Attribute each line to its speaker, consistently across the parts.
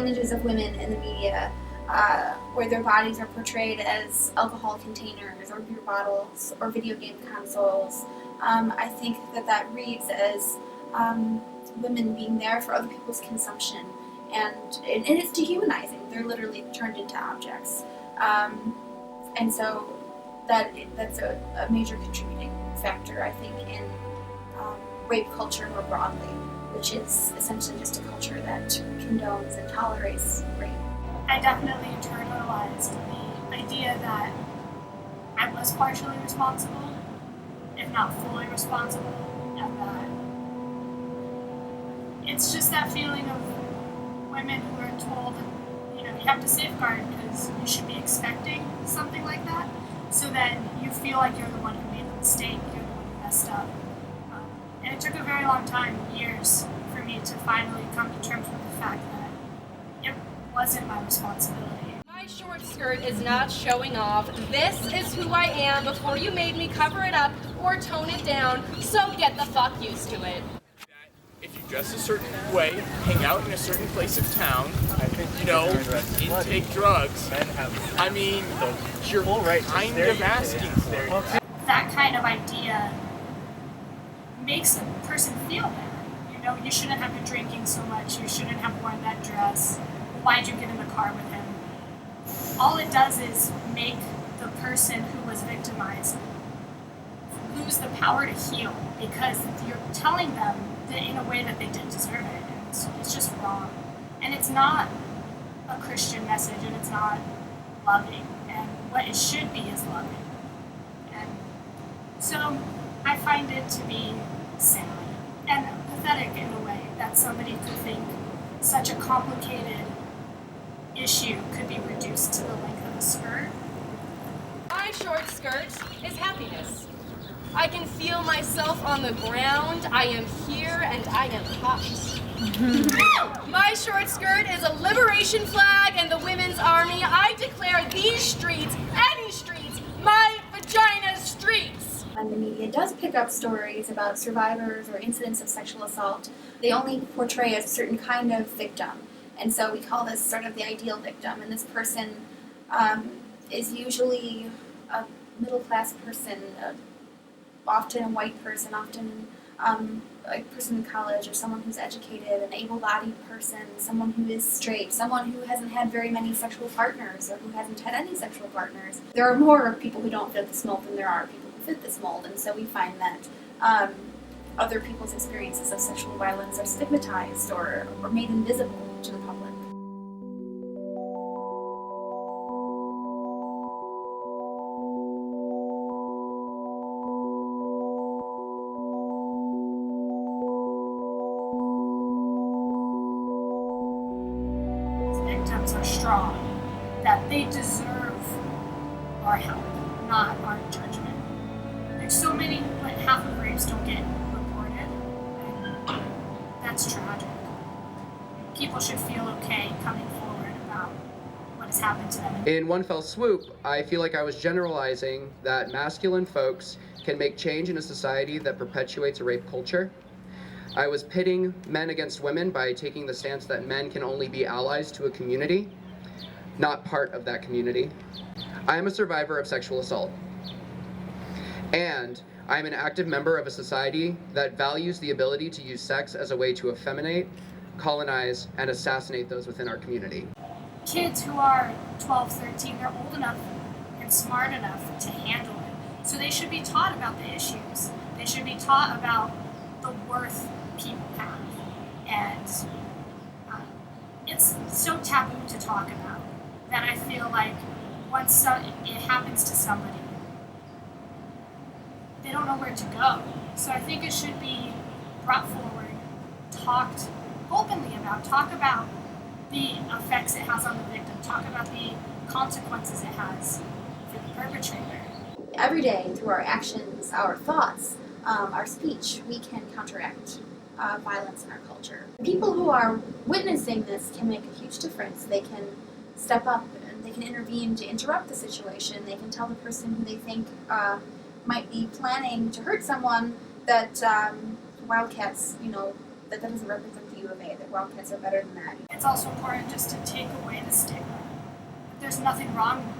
Speaker 1: images of women in the media where their bodies are portrayed as alcohol containers or beer bottles or video game consoles. I think that reads as women being there for other people's consumption, and it's dehumanizing. They're literally turned into objects. And so that's a major contributing factor, I think, in rape culture more broadly, which is essentially just a culture that condones and tolerates rape.
Speaker 2: I definitely internalized the idea that I was partially responsible, if not fully responsible, and that it's just that feeling of women who are told, you have to safeguard because you should be expecting something like that, so then you feel like you're the one who made the mistake, you're the one who messed up. And it took a very long time, years, for me to finally come to terms with the fact that it wasn't my responsibility.
Speaker 3: My short skirt is not showing off. This is who I am before you made me cover it up or tone it down, so get the fuck used to it.
Speaker 4: If you dress a certain way, hang out in a certain place of town, intake drugs, I mean, you're kind of asking for it.
Speaker 2: That kind of idea makes a person feel better. You shouldn't have been drinking so much, you shouldn't have worn that dress, why'd you get in the car with him? All it does is make the person who was victimized lose the power to heal, because you're telling them that in a way that they didn't deserve it, and it's just wrong. And it's not a Christian message, and it's not loving, and what it should be is loving. And so I find it to be sad and pathetic in a way that somebody could think such a complicated issue could be reduced to the length of a skirt.
Speaker 3: My short skirt is happiness. I can feel myself on the ground. I am here and I am hot. My short skirt is a liberation flag and the women's army. I declare these streets, any streets, my vagina streets.
Speaker 1: When the media does pick up stories about survivors or incidents of sexual assault, they only portray a certain kind of victim. And so we call this sort of the ideal victim. And this person is usually a middle-class person, often a white person, often a person in college, or someone who's educated, an able-bodied person, someone who is straight, someone who hasn't had very many sexual partners, or who hasn't had any sexual partners. There are more people who don't fit this mold than there are people who fit this mold, and so we find that other people's experiences of sexual violence are stigmatized or made invisible to the public.
Speaker 2: Victims are strong, that they deserve our help, not our judgment. There's so many, but half of rapes don't get reported, and that's tragic. People should feel okay coming forward about what has happened to them.
Speaker 5: In one fell swoop, I feel like I was generalizing that masculine folks can make change in a society that perpetuates a rape culture. I was pitting men against women by taking the stance that men can only be allies to a community, not part of that community. I am a survivor of sexual assault. And I am an active member of a society that values the ability to use sex as a way to effeminate, colonize, and assassinate those within our community.
Speaker 2: Kids who are 12, 13, they're old enough and smart enough to handle it. So they should be taught about the issues. They should be taught about the worth people have. And it's so taboo to talk about that I feel like once it happens to somebody, they don't know where to go. So I think it should be brought forward, talked openly about, talk about the effects it has on the victim, talk about the consequences it has for the perpetrator.
Speaker 1: Every day, through our actions, our thoughts, our speech, we can counteract violence in our culture. People who are witnessing this can make a huge difference. They can step up and they can intervene to interrupt the situation. They can tell the person who they think might be planning to hurt someone that wildcats, that doesn't represent the U of A, that we're all kids are better than that.
Speaker 2: It's also important just to take away the stigma. There's nothing wrong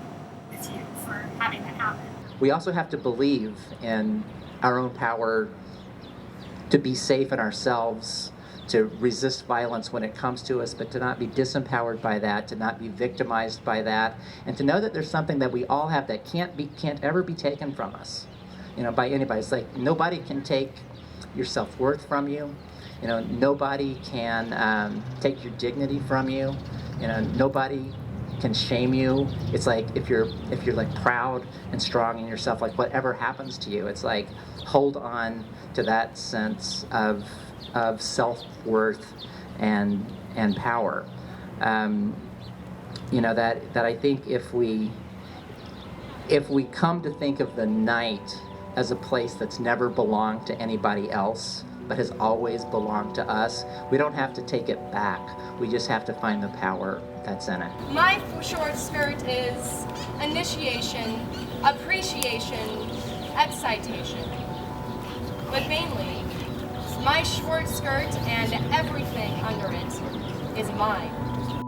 Speaker 2: with you for having that happen.
Speaker 6: We also have to believe in our own power to be safe in ourselves, to resist violence when it comes to us, but to not be disempowered by that, to not be victimized by that, and to know that there's something that we all have that can't ever be taken from us, by anybody. It's like nobody can take your self-worth from you. Nobody can take your dignity from you. Nobody can shame you. It's like if you're like proud and strong in yourself, like whatever happens to you, it's like hold on to that sense of self-worth and power. That I think if we come to think of the night as a place that's never belonged to anybody else, but has always belonged to us, we don't have to take it back. We just have to find the power that's in it.
Speaker 3: My short skirt is initiation, appreciation, excitation. But mainly, my short skirt and everything under it is mine.